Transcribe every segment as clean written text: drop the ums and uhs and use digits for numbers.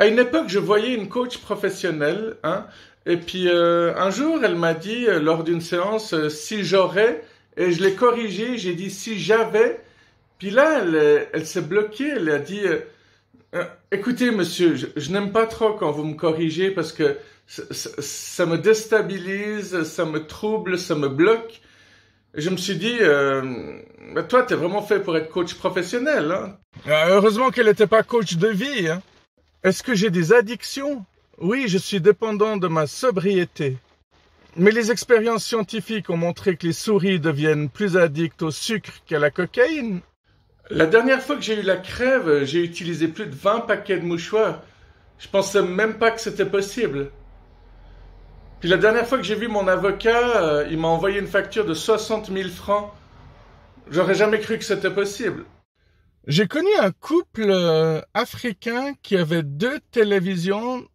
À une époque, je voyais une coach professionnelle, hein, et puis un jour, elle m'a dit, lors d'une séance, si j'aurais, et je l'ai corrigé, j'ai dit si j'avais, puis là, elle s'est bloquée, elle a dit, écoutez, monsieur, je n'aime pas trop quand vous me corrigez parce que ça me déstabilise, ça me trouble, ça me bloque. Et je me suis dit, toi, t'es vraiment fait pour être coach professionnel, hein. Heureusement qu'elle n'était pas coach de vie, hein. Est-ce que j'ai des addictions? Oui, je suis dépendant de ma sobriété. Mais les expériences scientifiques ont montré que les souris deviennent plus addictes au sucre qu'à la cocaïne. La dernière fois que j'ai eu la crève, j'ai utilisé plus de 20 paquets de mouchoirs. Je pensais même pas que c'était possible. Puis la dernière fois que j'ai vu mon avocat, il m'a envoyé une facture de 60 000 francs. J'aurais jamais cru que c'était possible. J'ai connu un couple africain qui avait 2 télévisions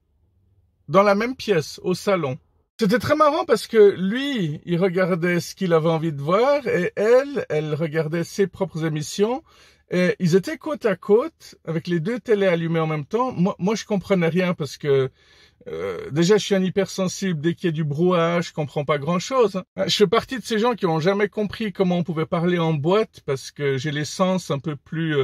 dans la même pièce, au salon. C'était très marrant parce que lui, il regardait ce qu'il avait envie de voir et elle regardait ses propres émissions. Et ils étaient côte à côte avec les 2 télés allumées en même temps. Moi je comprenais rien parce que déjà, je suis un hypersensible. Dès qu'il y a du brouhaha, je comprends pas grand-chose, hein. Je fais partie de ces gens qui ont jamais compris comment on pouvait parler en boîte parce que j'ai les sens un peu plus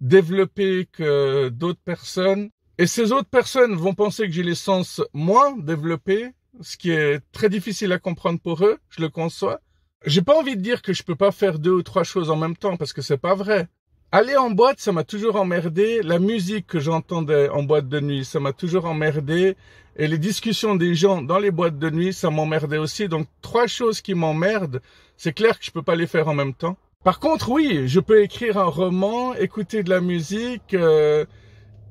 développés que d'autres personnes. Et ces autres personnes vont penser que j'ai les sens moins développés, ce qui est très difficile à comprendre pour eux, je le conçois. J'ai pas envie de dire que je peux pas faire 2 ou 3 choses en même temps parce que c'est pas vrai. Aller en boîte, ça m'a toujours emmerdé. La musique que j'entendais en boîte de nuit, ça m'a toujours emmerdé. Et les discussions des gens dans les boîtes de nuit, ça m'emmerdait aussi. Donc 3 choses qui m'emmerdent, c'est clair que je peux pas les faire en même temps. Par contre, oui, je peux écrire un roman, écouter de la musique,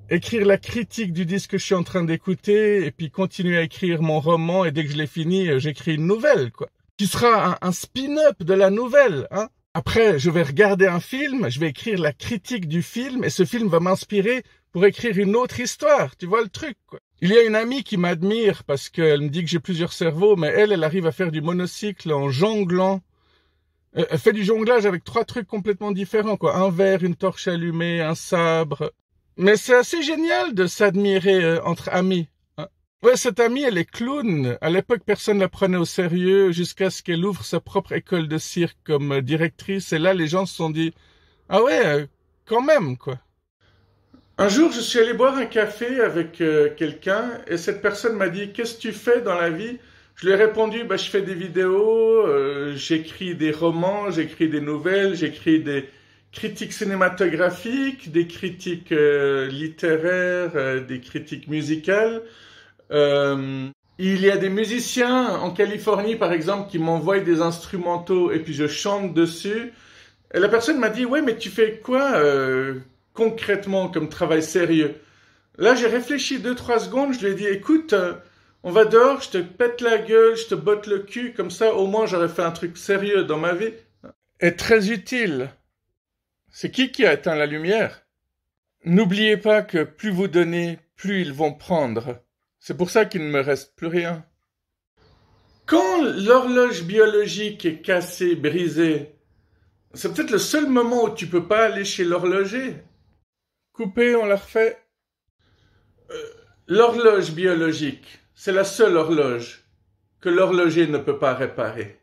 écrire la critique du disque que je suis en train d'écouter, et puis continuer à écrire mon roman. Et dès que je l'ai fini, j'écris une nouvelle, quoi. Qui sera un spin-up de la nouvelle, hein. Après, je vais regarder un film, je vais écrire la critique du film et ce film va m'inspirer pour écrire une autre histoire. Tu vois le truc, quoi. Il y a une amie qui m'admire parce qu'elle me dit que j'ai plusieurs cerveaux, mais elle arrive à faire du monocycle en jonglant. Elle fait du jonglage avec 3 trucs complètement différents, quoi. Un verre, une torche allumée, un sabre. Mais c'est assez génial de s'admirer entre amis. Ouais, cette amie, elle est clown. À l'époque, personne ne la prenait au sérieux jusqu'à ce qu'elle ouvre sa propre école de cirque comme directrice. Et là, les gens se sont dit, ah ouais, quand même, quoi. Un jour, je suis allé boire un café avec quelqu'un et cette personne m'a dit, qu'est-ce que tu fais dans la vie? Je lui ai répondu, bah, je fais des vidéos, j'écris des romans, j'écris des nouvelles, j'écris des critiques cinématographiques, des critiques littéraires, des critiques musicales. Il y a des musiciens en Californie, par exemple, qui m'envoient des instrumentaux et puis je chante dessus. Et la personne m'a dit, ouais, mais tu fais quoi concrètement comme travail sérieux? Là, j'ai réfléchi 2, 3 secondes, je lui ai dit, écoute, on va dehors, je te pète la gueule, je te botte le cul, comme ça, au moins, j'aurais fait un truc sérieux dans ma vie. Et très utile. C'est qui a éteint la lumière? N'oubliez pas que plus vous donnez, plus ils vont prendre. C'est pour ça qu'il ne me reste plus rien. Quand l'horloge biologique est cassée, brisée, c'est peut-être le seul moment où tu peux pas aller chez l'horloger. Coupé, on la refait. L'horloge biologique, c'est la seule horloge que l'horloger ne peut pas réparer.